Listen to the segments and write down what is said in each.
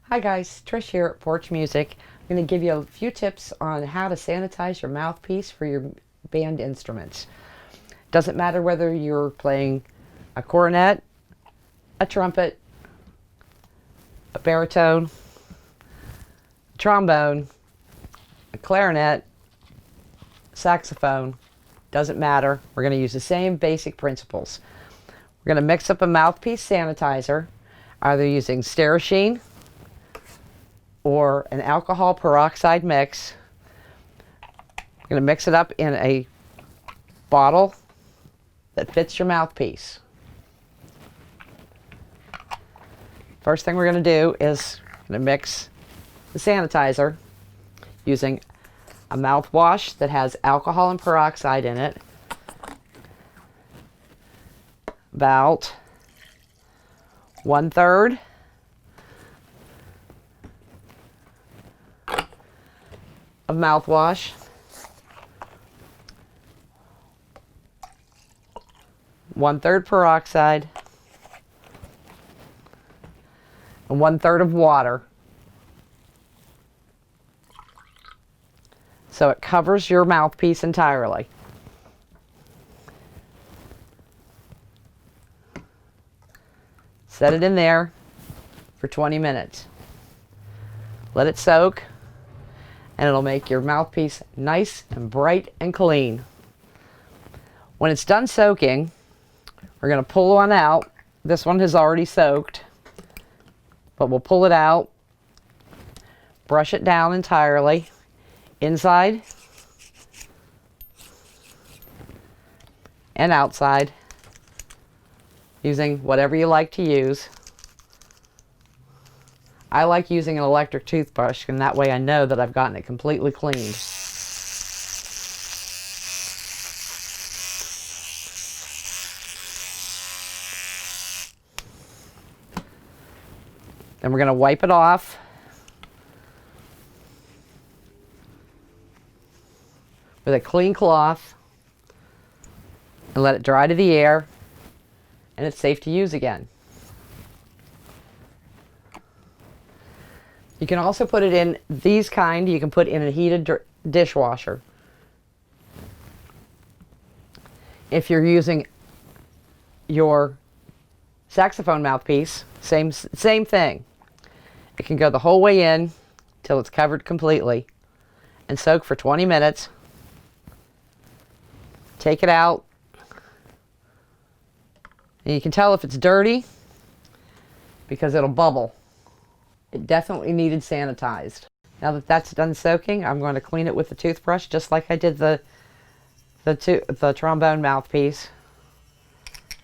Hi guys, Trish here at Porch Music. I'm going to give you a few tips on how to sanitize your mouthpiece for your band instruments. Doesn't matter whether you're playing a clarinet, a trumpet, a baritone, a trombone, a clarinet, saxophone, doesn't matter. We're going to use the same basic principles. We're going to mix up a mouthpiece sanitizer, either using Sterashine or an alcohol peroxide mix. You're going to mix it up in a bottle that fits your mouthpiece. First thing we're going to do is mix the sanitizer using a mouthwash that has alcohol and peroxide in it. About 1/3 of mouthwash, 1/3 peroxide, and 1/3 of water. So it covers your mouthpiece entirely. Set it in there for 20 minutes. Let it soak, and it'll make your mouthpiece nice and bright and clean. When it's done soaking, we're going to pull one out. This one has already soaked, but we'll pull it out, brush it down entirely, inside and outside, using whatever you like to use. I like using an electric toothbrush, and that way I know that I've gotten it completely cleaned. Then we're going to wipe it off with a clean cloth and let it dry to the air, and it's safe to use again. You can also put it in these kind, you can put in a heated dishwasher. If you're using your saxophone mouthpiece, same thing. It can go the whole way in till it's covered completely and soak for 20 minutes. Take it out. And you can tell if it's dirty because it'll bubble. It definitely needed sanitized. Now that that's done soaking, I'm going to clean it with the toothbrush just like I did the trombone mouthpiece.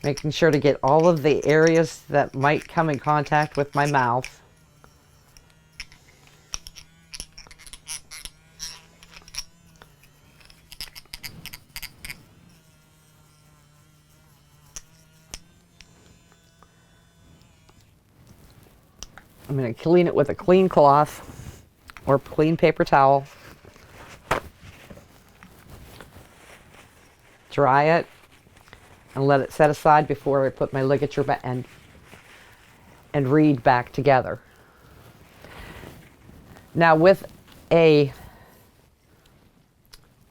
Making sure to get all of the areas that might come in contact with my mouth. I'm going to clean it with a clean cloth or clean paper towel. Dry it and let it set aside before I put my ligature back and reed back together. Now with a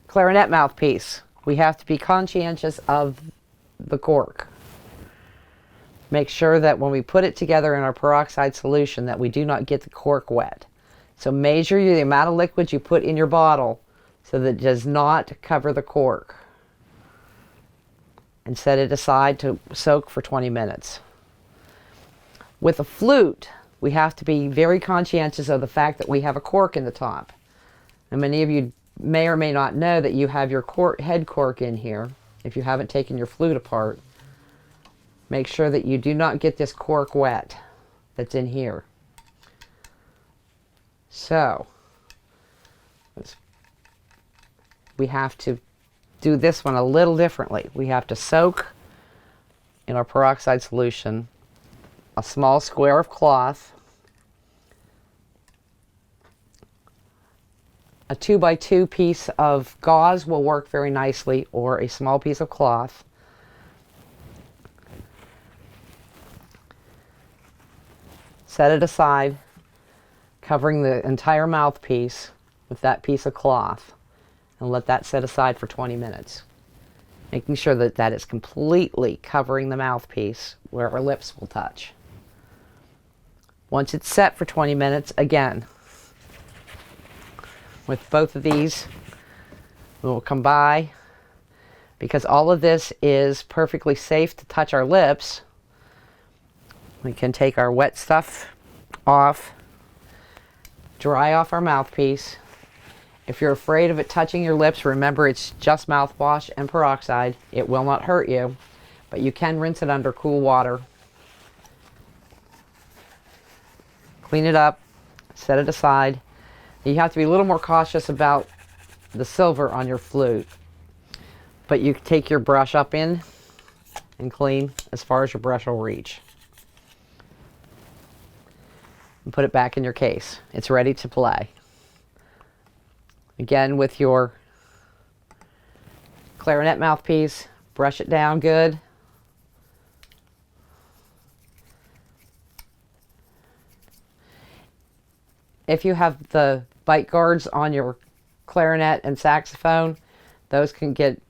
clarinet mouthpiece, we have to be conscientious of the cork. Make sure that when we put it together in our peroxide solution that we do not get the cork wet. So measure the amount of liquid you put in your bottle so that it does not cover the cork. And set it aside to soak for 20 minutes. With a flute, we have to be very conscientious of the fact that we have a cork in the top. And many of you may or may not know that you have your head cork in here if you haven't taken your flute apart. Make sure that you do not get this cork wet that's in here. So, we have to do this one a little differently. We have to soak in our peroxide solution a small square of cloth, a 2x2 piece of gauze will work very nicely, or a small piece of cloth. Set it aside covering the entire mouthpiece with that piece of cloth, and let that set aside for 20 minutes. Making sure that that is completely covering the mouthpiece where our lips will touch. Once it's set for 20 minutes, again, with both of these, we will come by, because all of this is perfectly safe to touch our lips. We can take our wet stuff off, dry off our mouthpiece. If you're afraid of it touching your lips, remember it's just mouthwash and peroxide. It will not hurt you, but you can rinse it under cool water. Clean it up, set it aside. You have to be a little more cautious about the silver on your flute, but you take your brush up in and clean as far as your brush will reach. And put it back in your case. It's ready to play. Again, with your clarinet mouthpiece, brush it down good. If you have the bite guards on your clarinet and saxophone, those can get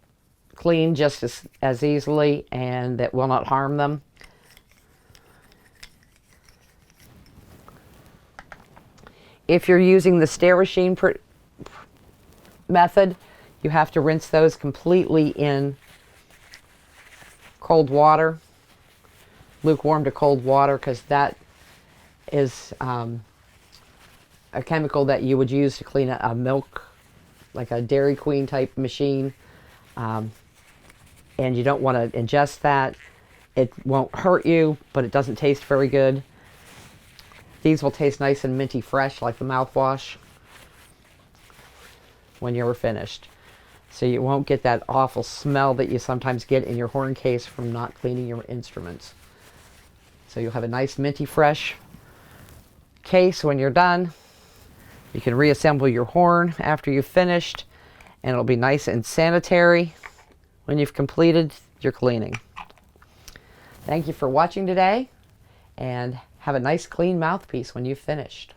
cleaned just as easily, and it will not harm them. If you're using the Stare-Machine method, you have to rinse those completely in cold water, lukewarm to cold water, because that is a chemical that you would use to clean a milk, like a Dairy Queen type machine, and you don't want to ingest that. It won't hurt you, but it doesn't taste very good. These will taste nice and minty fresh, like the mouthwash, when you're finished. So you won't get that awful smell that you sometimes get in your horn case from not cleaning your instruments. So you'll have a nice minty fresh case when you're done. You can reassemble your horn after you've finished, and it'll be nice and sanitary when you've completed your cleaning. Thank you for watching today, and have a nice clean mouthpiece when you've finished.